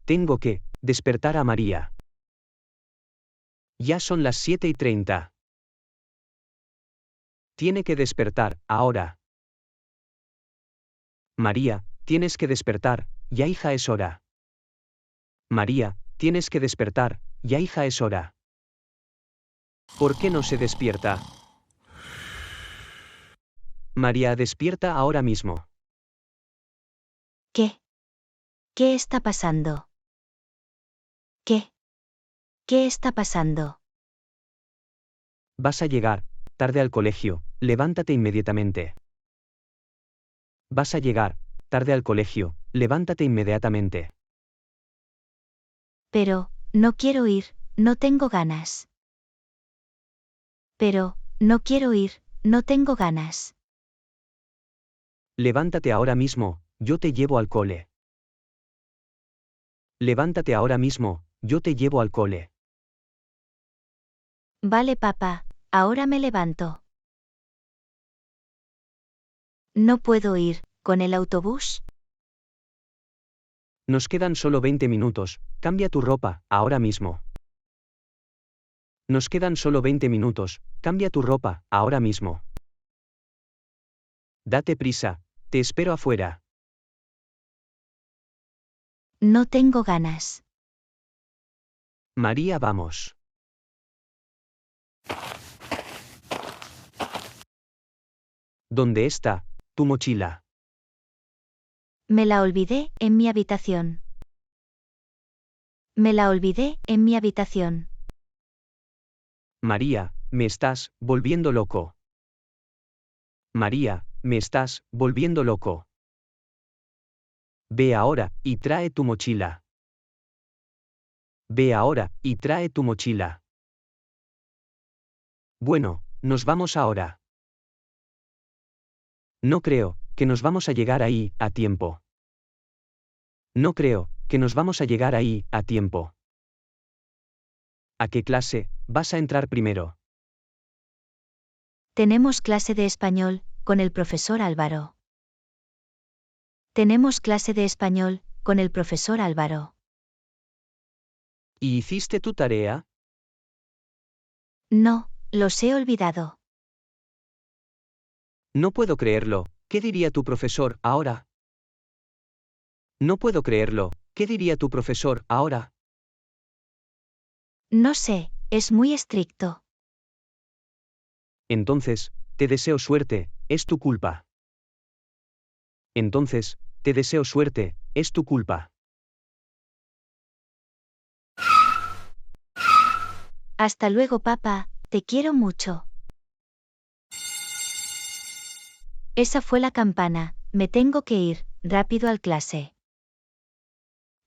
tengo que despertar a María. Ya son las 7:30. Tiene que despertar, ahora. María, tienes que despertar, ya hija es hora. María, tienes que despertar, ya hija es hora. ¿Por qué no se despierta? María, despierta ahora mismo. ¿Qué? ¿Qué está pasando? ¿Qué? ¿Qué está pasando? Vas a llegar tarde al colegio, levántate inmediatamente. Vas a llegar tarde al colegio, levántate inmediatamente. Pero, no quiero ir, no tengo ganas. Pero, no quiero ir, no tengo ganas. Levántate ahora mismo, yo te llevo al cole. Levántate ahora mismo, yo te llevo al cole. Vale, papá, ahora me levanto. ¿No puedo ir con el autobús? Nos quedan solo 20 minutos, cambia tu ropa, ahora mismo. Nos quedan solo 20 minutos, cambia tu ropa, ahora mismo. Date prisa, te espero afuera. No tengo ganas. María, vamos. ¿Dónde está tu mochila? Me la olvidé en mi habitación. Me la olvidé en mi habitación. María, me estás volviendo loco. María, me estás volviendo loco. Ve ahora y trae tu mochila. Ve ahora y trae tu mochila. Bueno, nos vamos ahora. No creo que nos vamos a llegar ahí a tiempo. No creo que nos vamos a llegar ahí a tiempo. ¿A qué clase vas a entrar primero? Tenemos clase de español con el profesor Álvaro. Tenemos clase de español con el profesor Álvaro. ¿Y hiciste tu tarea? No, los he olvidado. No puedo creerlo, ¿qué diría tu profesor ahora? No puedo creerlo, ¿qué diría tu profesor ahora? No sé, es muy estricto. Entonces, te deseo suerte, es tu culpa. Entonces, te deseo suerte, es tu culpa. Hasta luego, papá, te quiero mucho. Esa fue la campana, me tengo que ir, rápido al clase.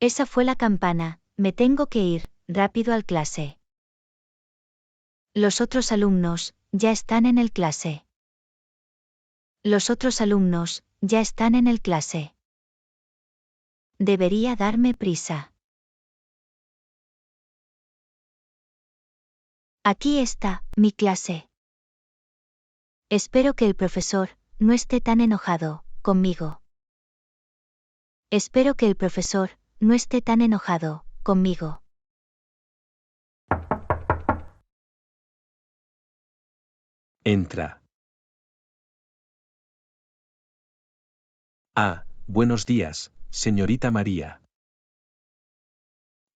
Esa fue la campana, me tengo que ir, rápido al clase. Los otros alumnos, ya están en el clase. Los otros alumnos, ya están en el clase. Debería darme prisa. Aquí está, mi clase. Espero que el profesor no esté tan enojado conmigo. Espero que el profesor no esté tan enojado conmigo. Entra. Ah, buenos días, señorita María.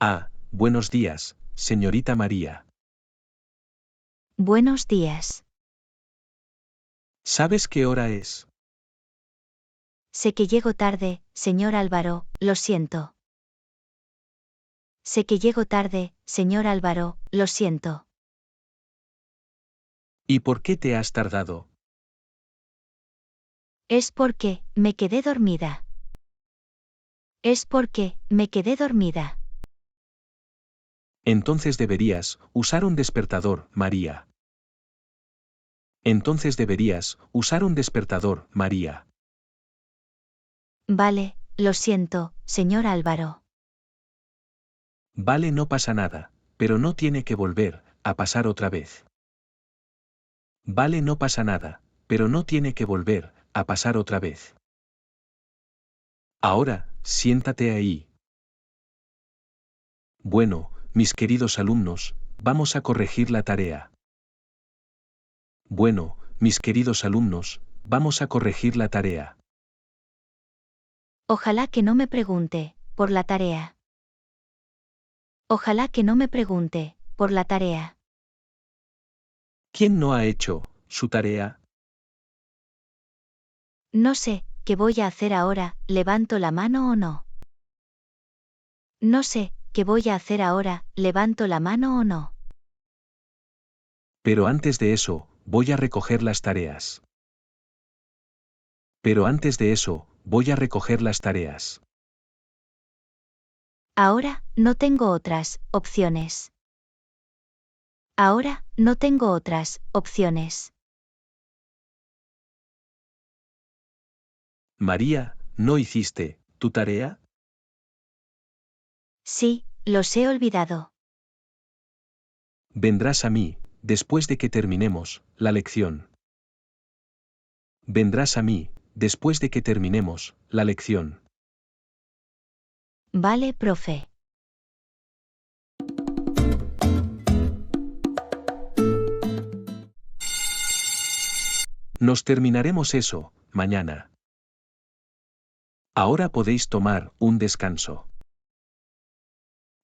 Ah, buenos días, señorita María. Buenos días. ¿Sabes qué hora es? Sé que llego tarde, señor Álvaro, lo siento. Sé que llego tarde, señor Álvaro, lo siento. ¿Y por qué te has tardado? Es porque me quedé dormida. Es porque me quedé dormida. Entonces deberías usar un despertador, María. Entonces deberías usar un despertador, María. Vale, lo siento, señor Álvaro. Vale, no pasa nada, pero no tiene que volver a pasar otra vez. Vale, no pasa nada, pero no tiene que volver a pasar otra vez. Ahora, siéntate ahí. Bueno, mis queridos alumnos, vamos a corregir la tarea. Bueno, mis queridos alumnos, vamos a corregir la tarea. Ojalá que no me pregunte, por la tarea. Ojalá que no me pregunte, por la tarea. ¿Quién no ha hecho su tarea? No sé, ¿qué voy a hacer ahora? ¿Levanto la mano o no? No sé, ¿qué voy a hacer ahora? ¿Levanto la mano o no? Pero antes de eso, voy a recoger las tareas. Pero antes de eso, voy a recoger las tareas. Ahora, no tengo otras opciones. Ahora, no tengo otras opciones. María, ¿no hiciste tu tarea? Sí, los he olvidado. Vendrás a mí, después de que terminemos la lección. Vendrás a mí, después de que terminemos la lección. Vale, profe. Nos terminaremos eso, mañana. Ahora podéis tomar un descanso.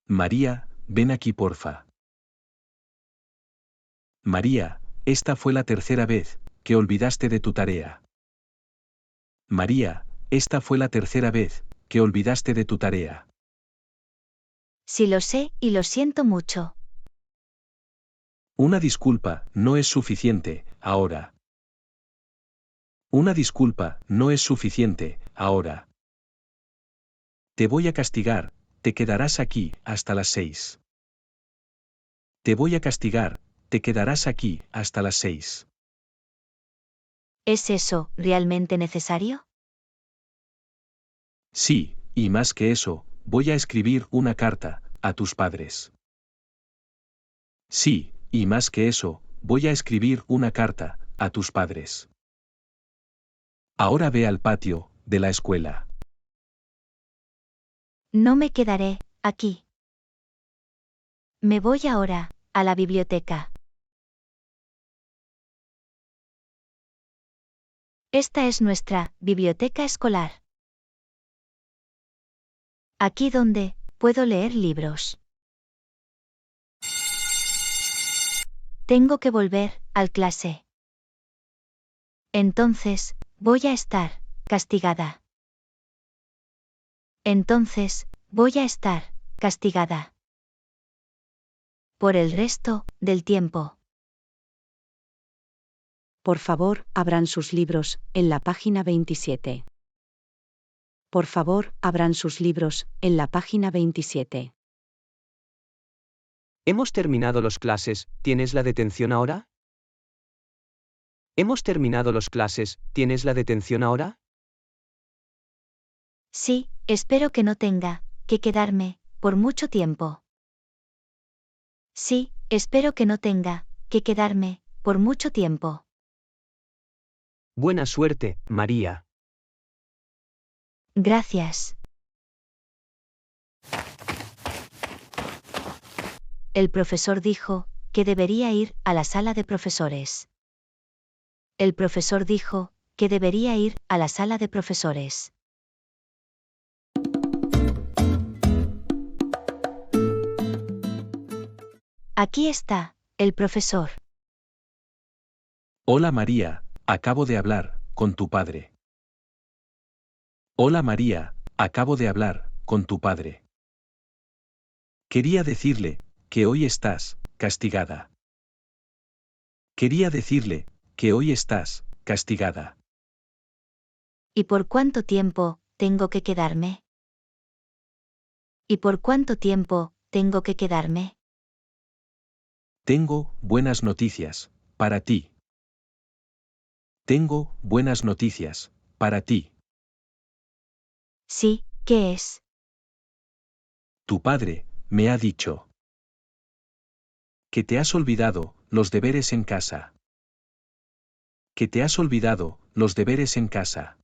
María, ven aquí porfa. María, esta fue la tercera vez que olvidaste de tu tarea. María, esta fue la tercera vez que olvidaste de tu tarea. Sí lo sé y lo siento mucho. Una disculpa no es suficiente, ahora. Una disculpa no es suficiente, ahora. Te voy a castigar, te quedarás aquí hasta las 6. Te voy a castigar, te quedarás aquí hasta las 6. ¿Es eso realmente necesario? Sí, y más que eso, voy a escribir una carta a tus padres. Sí, y más que eso, voy a escribir una carta a tus padres. Ahora ve al patio de la escuela. No me quedaré aquí. Me voy ahora a la biblioteca. Esta es nuestra biblioteca escolar. Aquí donde puedo leer libros. Tengo que volver al clase. Entonces, voy a estar castigada. Entonces, voy a estar castigada. Por el resto del tiempo. Por favor, abran sus libros, en la página 27. Por favor, abran sus libros, en la página 27. Hemos terminado las clases, ¿tienes la detención ahora? Hemos terminado las clases, ¿tienes la detención ahora? Sí, espero que no tenga que quedarme por mucho tiempo. Sí, espero que no tenga que quedarme por mucho tiempo. Buena suerte, María. Gracias. El profesor dijo que debería ir a la sala de profesores. El profesor dijo que debería ir a la sala de profesores. Aquí está, el profesor. Hola María, acabo de hablar con tu padre. Hola María, acabo de hablar con tu padre. Quería decirle que hoy estás castigada. Quería decirle que hoy estás castigada. ¿Y por cuánto tiempo tengo que quedarme? ¿Y por cuánto tiempo tengo que quedarme? Tengo buenas noticias para ti. Tengo buenas noticias para ti. Sí, ¿qué es? Tu padre me ha dicho que te has olvidado los deberes en casa. Que te has olvidado los deberes en casa.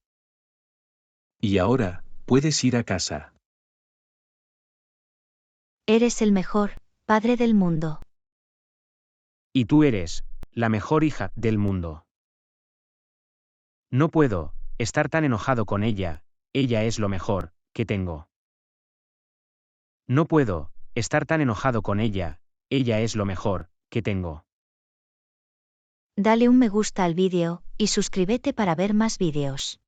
Y ahora, puedes ir a casa. Eres el mejor padre del mundo. Y tú eres la mejor hija del mundo. No puedo estar tan enojado con ella, ella es lo mejor que tengo. No puedo estar tan enojado con ella, ella es lo mejor que tengo. Dale un me gusta al vídeo, y suscríbete para ver más vídeos.